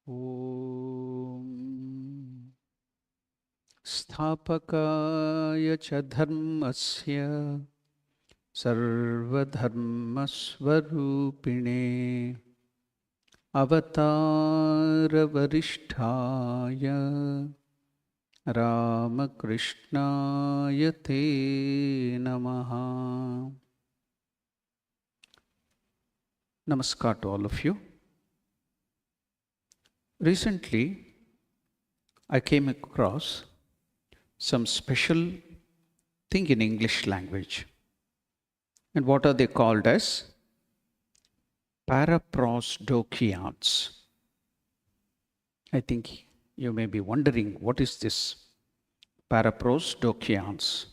ॐ स्थापकाय च धर्मस्य सर्वधर्मस्वरूपिणे अवतारवरिष्ठाय रामकृष्णाय ते नमः. Namaskar to all of you. Recently, I came across some special thing in English language. And what are they called as? Paraprosdokians. I think you may be wondering, what is this? Paraprosdokians.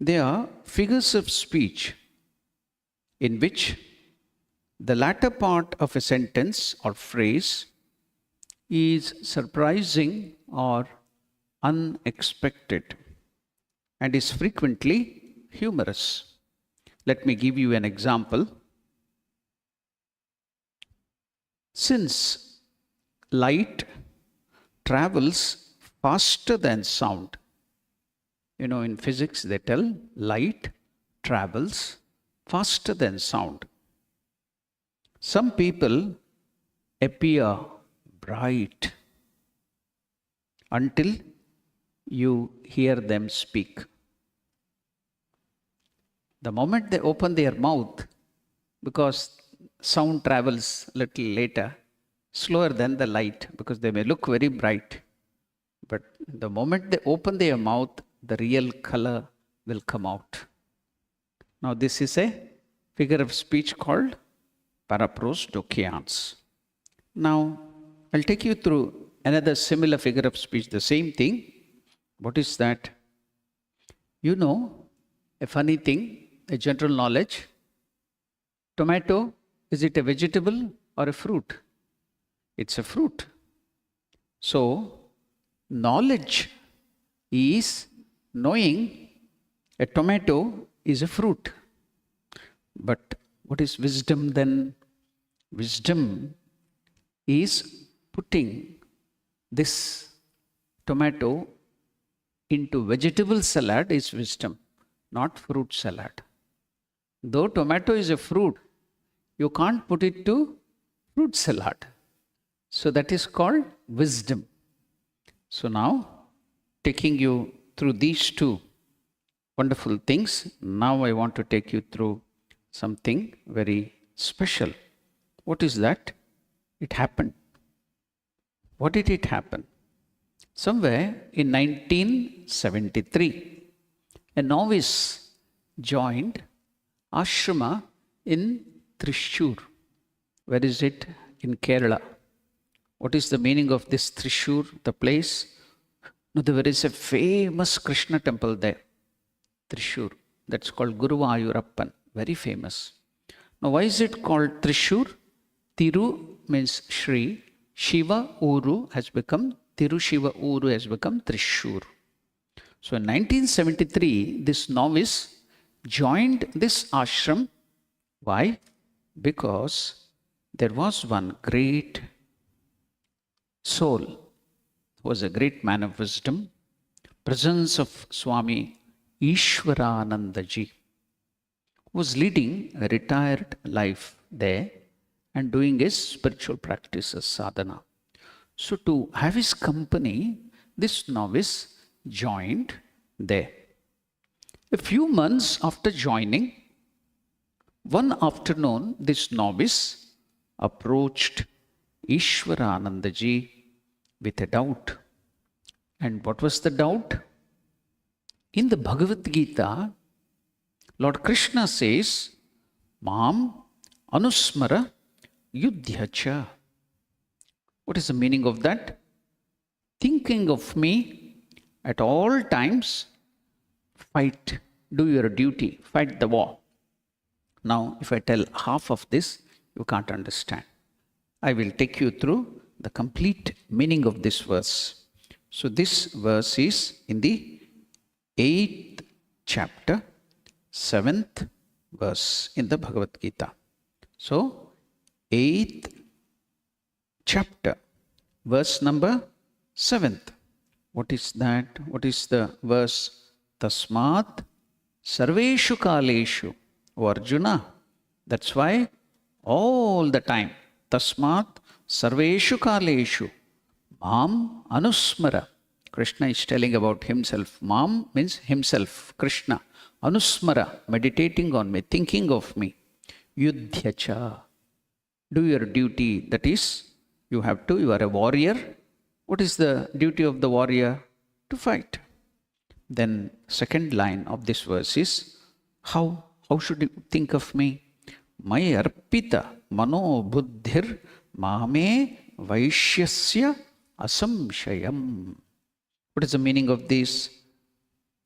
They are figures of speech in which the latter part of a sentence or phrase is surprising or unexpected and is frequently humorous. Let me give you an example. Since light travels faster than sound, in physics they tell light travels faster than sound. Some people appear bright until you hear them speak. The moment they open their mouth, because sound travels a little later, slower than the light, because they may look very bright, but the moment they open their mouth, the real color will come out. Now this is a figure of speech called paraprosdokians. Now I'll take you through another similar figure of speech, the same thing. What is that? A funny thing, a general knowledge. Tomato, is it a vegetable or a fruit? It's a fruit. So, knowledge is knowing a tomato is a fruit. But what is wisdom then? Wisdom is putting this tomato into vegetable salad is wisdom, not fruit salad. Though tomato is a fruit, you can't put it to fruit salad. So that is called wisdom. So now, taking you through these two wonderful things, now I want to take you through something very special. What is that? It happened. What did it happen? Somewhere in 1973, a novice joined ashrama in Thrissur. Where is it? In Kerala. What is the meaning of this Thrissur, the place? No, there is a famous Krishna temple there, Thrissur. That's called Guruvayurappan, very famous. Now, why is it called Thrissur? Thiru means Shri. Shiva Uru has become, Thiru Shiva Uru has become Thrissur. So in 1973, this novice joined this ashram. Why? Because there was one great soul, who was a great man of wisdom, presence of Swami Ishwaranandaji, who was leading a retired life there and doing his spiritual practices, sadhana. So to have his company, this novice joined there. A few months after joining, one afternoon, this novice approached Ishwaranandaji with a doubt. And what was the doubt? In the Bhagavad Gita, Lord Krishna says, Mam Anusmara Yudhyacha. What is the meaning of that? Thinking of me at all times, fight, do your duty, fight the war. Now, if I tell half of this, you can't understand. I will take you through the complete meaning of this verse. So this verse is in the 8th chapter, 7th verse in the Bhagavad Gita. So, 8th chapter, verse number 7th. What is that? What is the verse? Tasmat sarveshu kaleshu. O Arjuna, that's why all the time. Tasmat sarveshu kaleshu. Mam anusmara. Krishna is telling about himself. Mam means himself, Krishna. Anusmara, meditating on me, thinking of me. Yudhyacha. Do your duty. That is, you have to, you are a warrior. What is the duty of the warrior? To fight. Then second line of this verse is, how should you think of me? May arpita mano buddhir mame vaishyasya asamshayam. What is the meaning of this?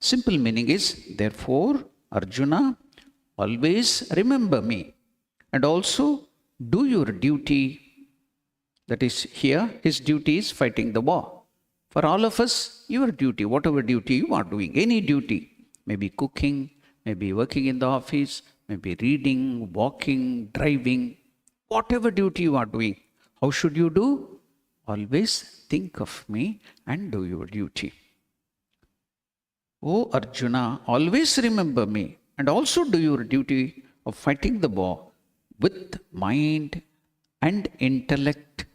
Simple meaning is, therefore, Arjuna, always remember me and also do your duty. That is, here, his duty is fighting the war. For all of us, your duty, whatever duty you are doing, any duty, maybe cooking, maybe working in the office, maybe reading, walking, driving, whatever duty you are doing, how should you do? Always think of me and do your duty. O Arjuna, always remember me and also do your duty of fighting the war with mind and intellect.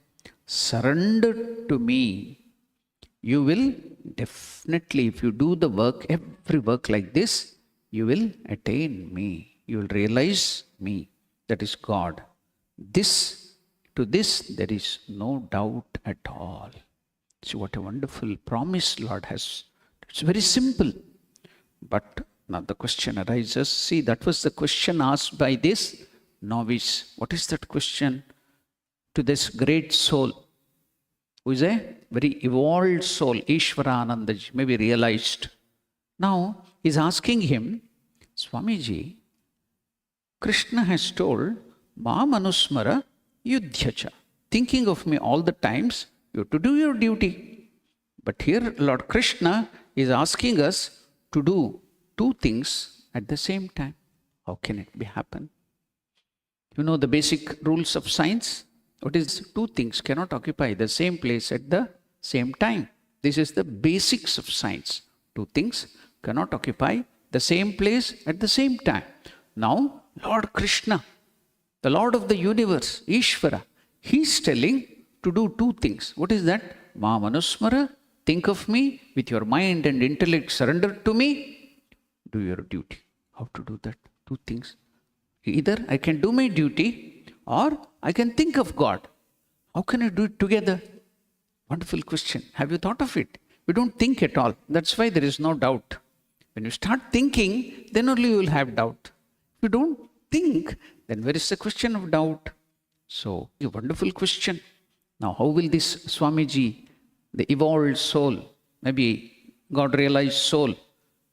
Surrender to me. You will definitely, if you do the work, every work like this, you will attain me. You will realize me. That is God. To this, there is no doubt at all. See what a wonderful promise Lord has. It's very simple. But now the question arises. See, that was the question asked by this novice. What is that question? To this great soul, who is a very evolved soul, Ishwaramanandaji, maybe realized. Now, he's asking him, Swamiji, Krishna has told, Mam anusmara yudhyacha. Thinking of me all the times, you have to do your duty. But here, Lord Krishna is asking us to do two things at the same time. How can it be happen? You know the basic rules of science? What is two things cannot occupy the same place at the same time? This is the basics of science. Two things cannot occupy the same place at the same time. Now, Lord Krishna, the Lord of the universe, Ishvara, he is telling to do two things. What is that? Mamanusmara, think of me with your mind and intellect, surrender to me, do your duty. How to do that? Two things. Either I can do my duty or I can think of God. How can I do it together? Wonderful question. Have you thought of it? We don't think at all. That's why there is no doubt. When you start thinking, then only you will have doubt. If you don't think, then where is the question of doubt? So, a wonderful question. Now, how will this Swamiji, the evolved soul, maybe God realized soul,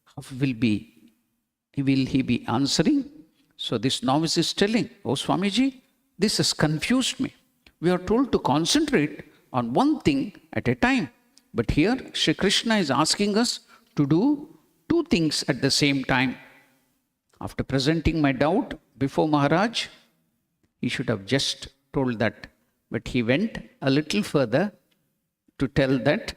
how will he be answering? So this novice is telling, oh Swamiji, this has confused me. We are told to concentrate on one thing at a time. But here, Shri Krishna is asking us to do two things at the same time. After presenting my doubt before Maharaj, he should have just told that. But he went a little further to tell that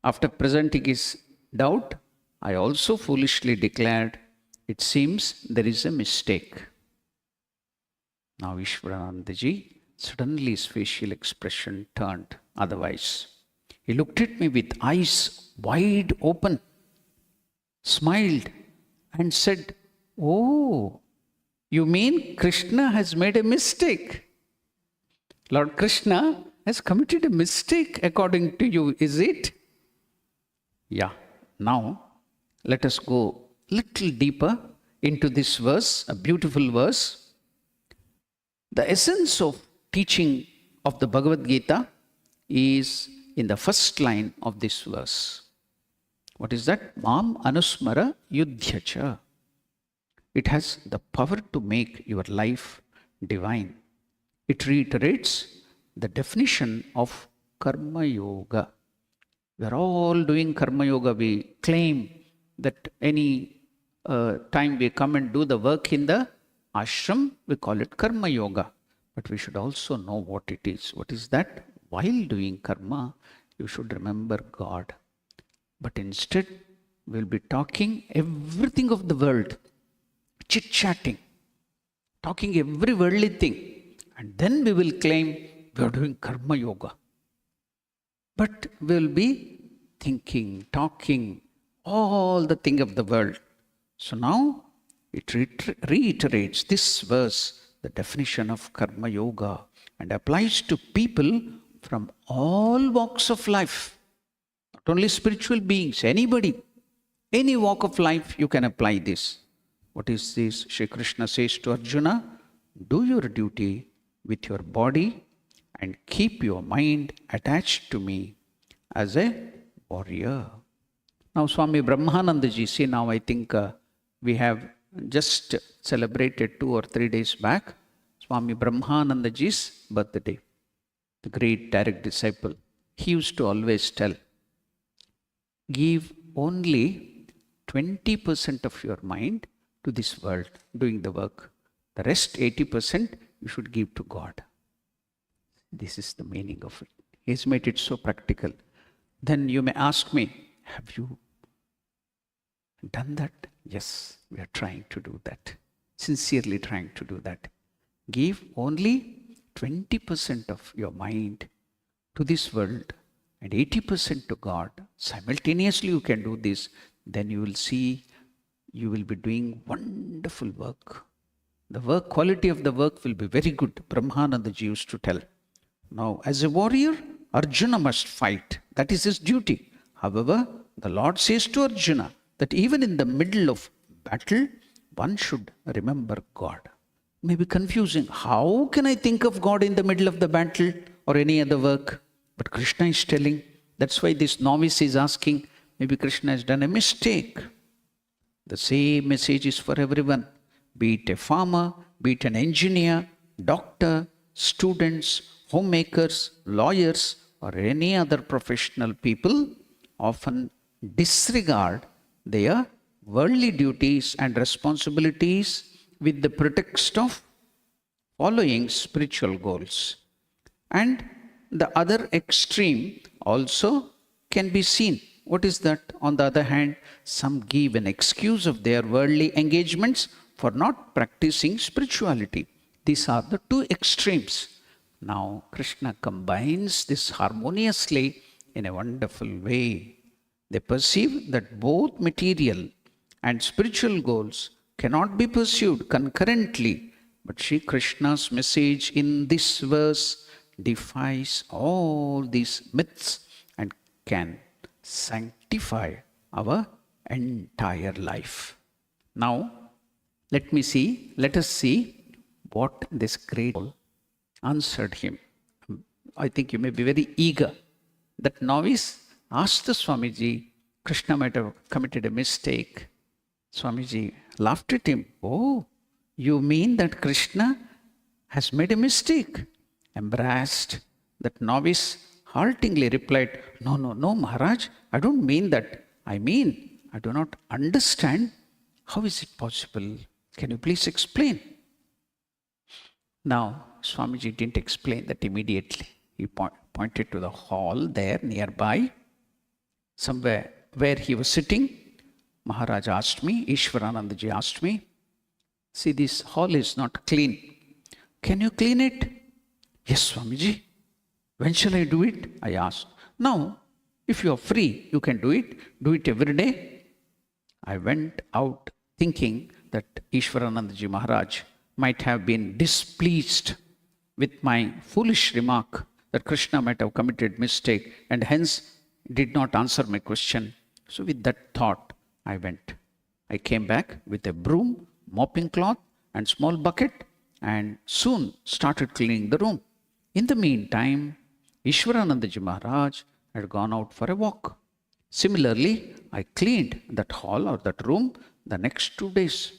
after presenting his doubt, I also foolishly declared, it seems there is a mistake. Now Ishwaramanandaji, suddenly his facial expression turned otherwise. He looked at me with eyes wide open, smiled and said, oh, you mean Krishna has made a mistake? Lord Krishna has committed a mistake according to you, is it? Yeah. Now, let us go little deeper into this verse, a beautiful verse. The essence of teaching of the Bhagavad Gita is in the first line of this verse. What is that? Mam anusmara yudhyacha. It has the power to make your life divine. It reiterates the definition of karma yoga. We are all doing karma yoga. We claim that any time we come and do the work in the ashram, we call it karma yoga. But we should also know what it is. What is that? while doing karma, you should remember God. But instead, we'll be talking everything of the world, chit-chatting, talking every worldly thing. And then we will claim we are doing karma yoga. But we'll be thinking, talking, all the thing of the world. So now it reiterates this verse, the definition of karma yoga, and applies to people from all walks of life. Not only spiritual beings, anybody, any walk of life, you can apply this. What is this? Shri Krishna says to Arjuna, do your duty with your body and keep your mind attached to me as a warrior. Now Swami Brahmanandaji, see now I think we have just celebrated 2 or 3 days back Swami Brahmanandaji's birthday, the great direct disciple. He used to always tell, give only 20% of your mind to this world, doing the work. The rest 80% you should give to God. This is the meaning of it. He has made it so practical. Then you may ask me, have you done that? Yes, we are trying to do that. Sincerely trying to do that. Give only 20% of your mind to this world and 80% to God. Simultaneously you can do this. Then you will see you will be doing wonderful work. The work, quality of the work will be very good. Brahmanandaji used to tell. Now, as a warrior, Arjuna must fight. That is his duty. However, the Lord says to Arjuna that even in the middle of battle, one should remember God. It may be confusing. How can I think of God in the middle of the battle or any other work? But Krishna is telling. That's why this novice is asking, maybe Krishna has done a mistake. The same message is for everyone. Be it a farmer, be it an engineer, doctor, students, homemakers, lawyers, or any other professional people often disregard their worldly duties and responsibilities with the pretext of following spiritual goals. And the other extreme also can be seen. What is that? On the other hand, some give an excuse of their worldly engagements for not practicing spirituality. These are the two extremes. Now, Krishna combines this harmoniously in a wonderful way. They perceive that both material and spiritual goals cannot be pursued concurrently. But Sri Krishna's message in this verse defies all these myths and can sanctify our entire life. Now, let us see what this great soul answered him. I think you may be very eager. That novice asked the Swamiji, Krishna might have committed a mistake. Swamiji laughed at him. Oh, you mean that Krishna has made a mistake? Embarrassed, that novice haltingly replied, No, Maharaj, I don't mean that. I mean, I do not understand. How is it possible? Can you please explain? Now, Swamiji didn't explain that immediately. He pointed to the hall there nearby, somewhere where he was sitting. Maharaj asked me, Ishwaranandaji asked me, see, this hall is not clean. Can you clean it? Yes, Swamiji. When shall I do it? I asked. Now, if you are free, you can do it. Do it every day. I went out thinking that Ishwaranandaji Maharaj might have been displeased with my foolish remark that Krishna might have committed mistake and hence did not answer my question. So with that thought, I went. I came back with a broom, mopping cloth and small bucket and soon started cleaning the room. In the meantime, Ishwaranandaji Maharaj had gone out for a walk. Similarly, I cleaned that hall or that room the next 2 days.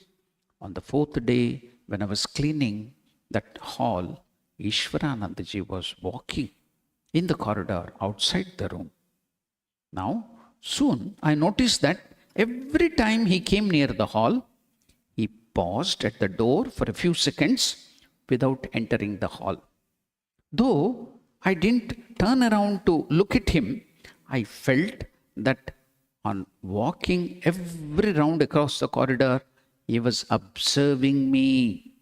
On the 4th day, when I was cleaning that hall, Ishwaranandaji was walking in the corridor outside the room. Now, soon I noticed that every time he came near the hall, he paused at the door for a few seconds without entering the hall. Though I didn't turn around to look at him. I felt that on walking every round across the corridor, he was observing me,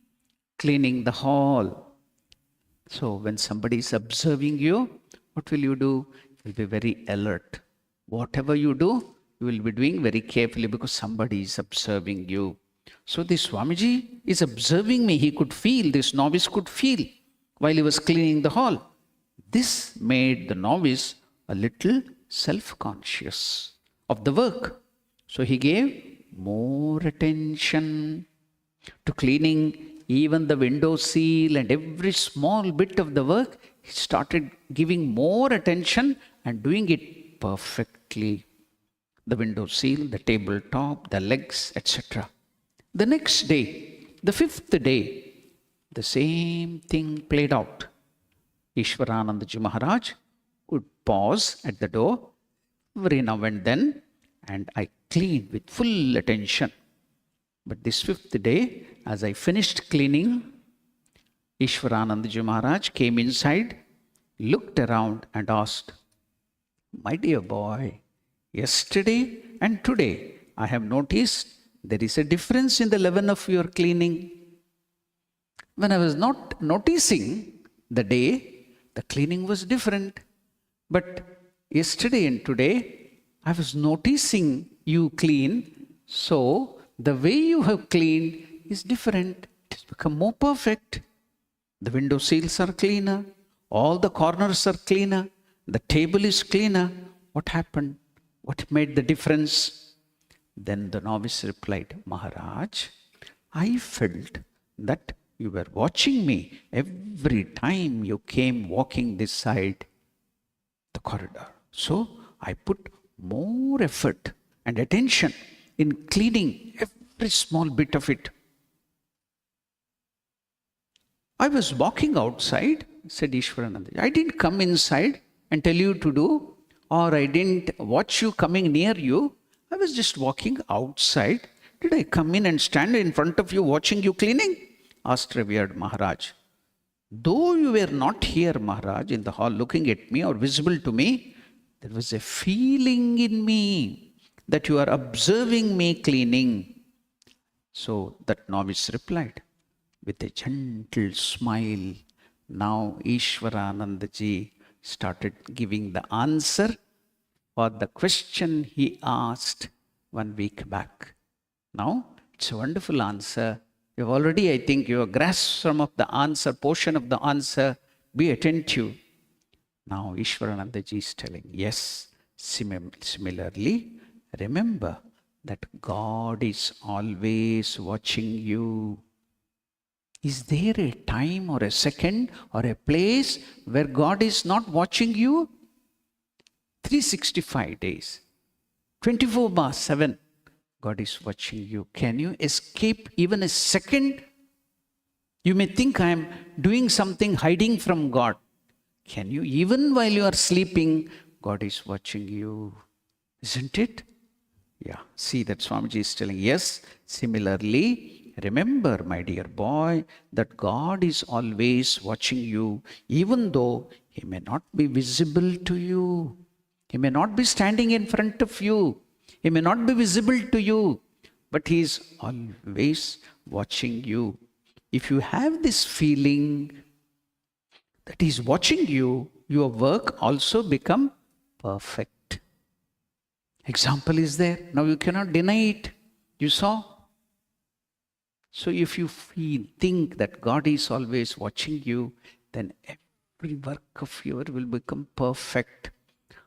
cleaning the hall. So when somebody is observing you, what will you do? You will be very alert. Whatever you do, you will be doing very carefully because somebody is observing you. So this Swamiji is observing me. He could feel, this novice could feel while he was cleaning the hall. This made the novice a little self-conscious of the work. So he gave more attention to cleaning even the window seal and every small bit of the work. He started giving more attention and doing it perfectly. The window seal, the tabletop, the legs, etc. The next day, the 5th day, the same thing played out. Ishwaranandaji Maharaj would pause at the door every now and then, and I cleaned with full attention. But this 5th day, as I finished cleaning, Ishwaranandaji Maharaj came inside, looked around and asked, "My dear boy, yesterday and today I have noticed there is a difference in the level of your cleaning. When I was not noticing the day, the cleaning was different. But yesterday and today, I was noticing you clean, so the way you have cleaned is different. It has become more perfect. The window seals are cleaner. All the corners are cleaner. The table is cleaner. What happened? What made the difference?" Then the novice replied, "Maharaj, I felt that you were watching me every time you came walking this side, the corridor. So I put more effort and attention in cleaning every small bit of it. I was walking outside," said Ishwarananda. "I didn't come inside and tell you to do, or I didn't watch you coming near you. I was just walking outside. Did I come in and stand in front of you watching you cleaning?" asked Revered Maharaj. "Though you were not here, Maharaj, in the hall looking at me or visible to me, there was a feeling in me that you are observing me cleaning." So that novice replied with a gentle smile. Now Ishwaranandaji started giving the answer for the question he asked 1 week back. Now it's a wonderful answer. You've already, I think, you have grasped some of the answer, portion of the answer. Be attentive. Now Ishwaranandaji is telling, yes, similarly, remember that God is always watching you. Is there a time or a second or a place where God is not watching you? 365 days, 24/7, God is watching you. Can you escape even a second? You may think I am doing something hiding from God. Can you, even while you are sleeping, God is watching you? Isn't it? Yeah, see that Swamiji is telling, yes, similarly, remember, my dear boy, that God is always watching you, even though He may not be visible to you. He may not be standing in front of you. He may not be visible to you, but He is always watching you. If you have this feeling that He is watching you, your work also become perfect. Example is there. Now you cannot deny it. You saw. So if you think that God is always watching you, then every work of yours will become perfect.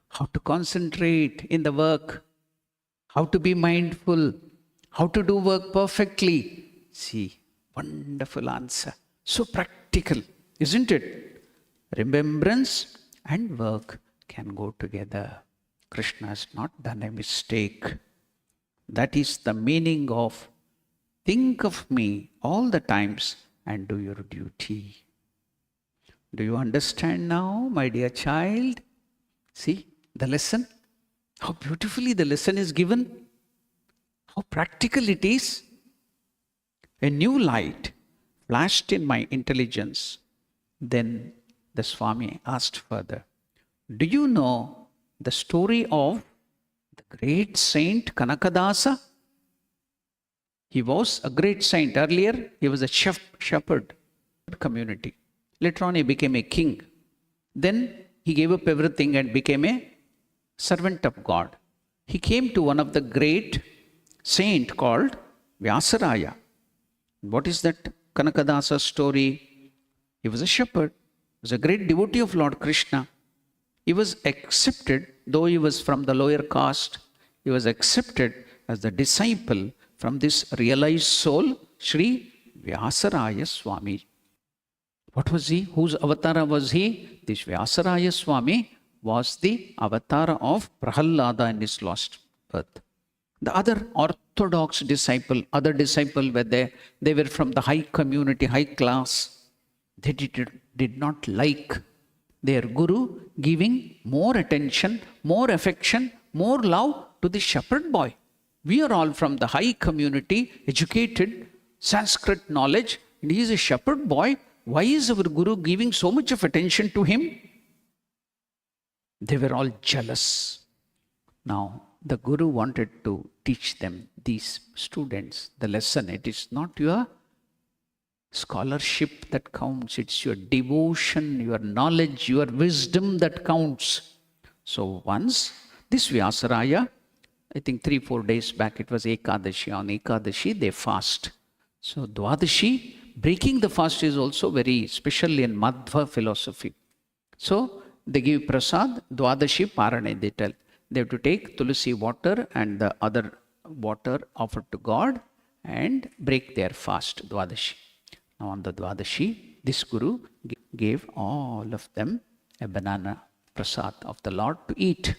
How to concentrate in the work, how to be mindful, how to do work perfectly. See, wonderful answer. So practical, isn't it? Remembrance and work can go together. Krishna has not done a mistake. That is the meaning of think of me all the times and do your duty. Do you understand now, my dear child? See the lesson? How beautifully the lesson is given. How practical it is. A new light flashed in my intelligence. Then the Swami asked further, do you know the story of the great saint Kanakadasa? He was a great saint. Earlier, he was a shepherd community. Later on, he became a king. Then he gave up everything and became a servant of God. He came to one of the great saint called Vyasaraya. What is that Kanakadasa story? He was a shepherd. He was a great devotee of Lord Krishna. He was accepted, though he was from the lower caste, he was accepted as the disciple from this realized soul, Sri Vyasaraya Swami. What was he? Whose avatar was he? This Vyasaraya Swami was the avatar of Prahallada in his lost birth. The other orthodox disciple, other disciple were there. They were from the high community, high class. They did not like their guru giving more attention, more affection, more love to the shepherd boy. We are all from the high community, educated, Sanskrit knowledge, and he is a shepherd boy. Why is our guru giving so much of attention to him? They were all jealous. Now, the guru wanted to teach them, these students, the lesson. It is not your scholarship that counts. It's your devotion, your knowledge, your wisdom that counts. So once, this Vyasaraya, I think 3-4 days back, it was Ekadashi. On Ekadashi, they fast. So Dwadashi, breaking the fast is also very special in Madhva philosophy. So they give prasad, Dwadashi Parane, they tell. They have to take Tulsi water and the other water offered to God and break their fast, Dwadashi. Now on the Dwadashi, this Guru gave all of them a banana prasad of the Lord to eat.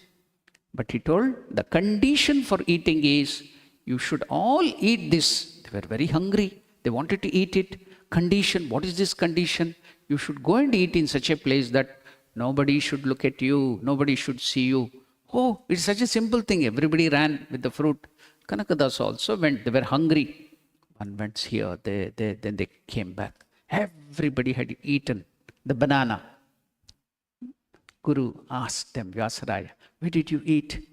But he told the condition for eating is, you should all eat this. They were very hungry. They wanted to eat it. Condition, what is this condition? You should go and eat in such a place that nobody should look at you, nobody should see you. Oh, it's such a simple thing. Everybody ran with the fruit. Kanakadas also went. They were hungry. One went here, then they came back. Everybody had eaten the banana. Guru asked them, Vyasaraya, where did you eat?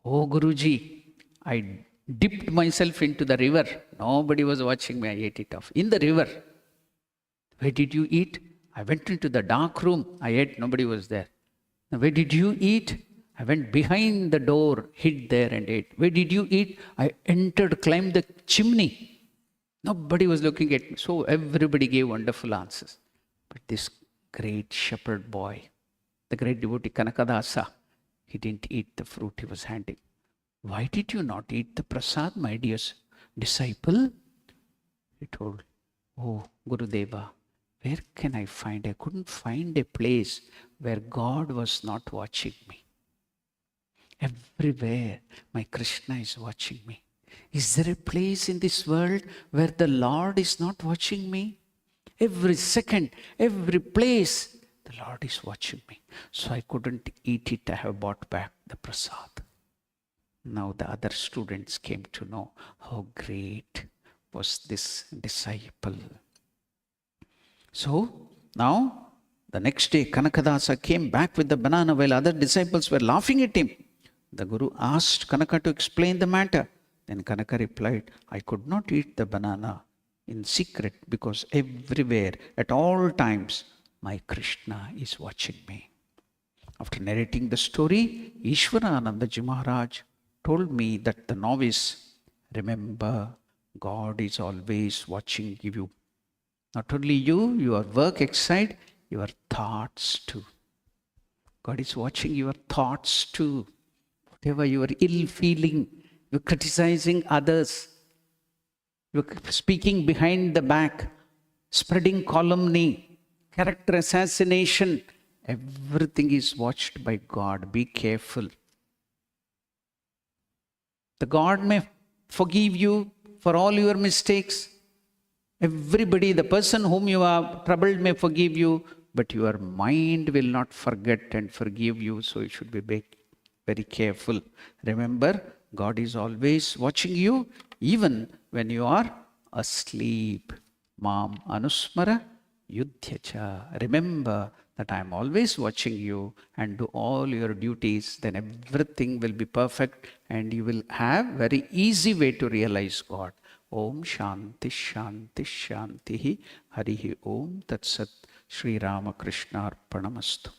Oh, Guruji, I dipped myself into the river. Nobody was watching me. I ate it off. In the river. Where did you eat? I went into the dark room. I ate. Nobody was there. Now, where did you eat? I went behind the door, hid there and ate. Where did you eat? I entered, climbed the chimney. Nobody was looking at me. So everybody gave wonderful answers. But this great shepherd boy, the great devotee Kanakadasa, he didn't eat the fruit he was handing. Why did you not eat the prasad, my dear disciple? He told, oh, Gurudeva, where can I find? I couldn't find a place where God was not watching me. Everywhere my Krishna is watching me. Is there a place in this world where the Lord is not watching me? Every second, every place, the Lord is watching me. So I couldn't eat it. I have brought back the prasad. Now the other students came to know how great was this disciple. So now the next day Kanakadasa came back with the banana while other disciples were laughing at him. The Guru asked Kanaka to explain the matter. Then Kanaka replied, I could not eat the banana in secret because everywhere, at all times, my Krishna is watching me. After narrating the story, Ishwaranandaji Maharaj told me that the novice, remember, God is always watching you. Not only you, your work aside, your thoughts too. God is watching your thoughts too. Whatever you are ill feeling, you're criticizing others, you're speaking behind the back, spreading calumny, character assassination, everything is watched by God. Be careful. The God may forgive you for all your mistakes. Everybody, the person whom you are troubled may forgive you, but your mind will not forget and forgive you, so you should be very careful. Remember, God is always watching you, even when you are asleep. Mam anusmara yudhyacha. Remember that I am always watching you, and do all your duties, then everything will be perfect and you will have very easy way to realize God. Om Shanti Shanti Shanti Harihi Om Tat Sat. Sri Ramakrishna Arpanamastu.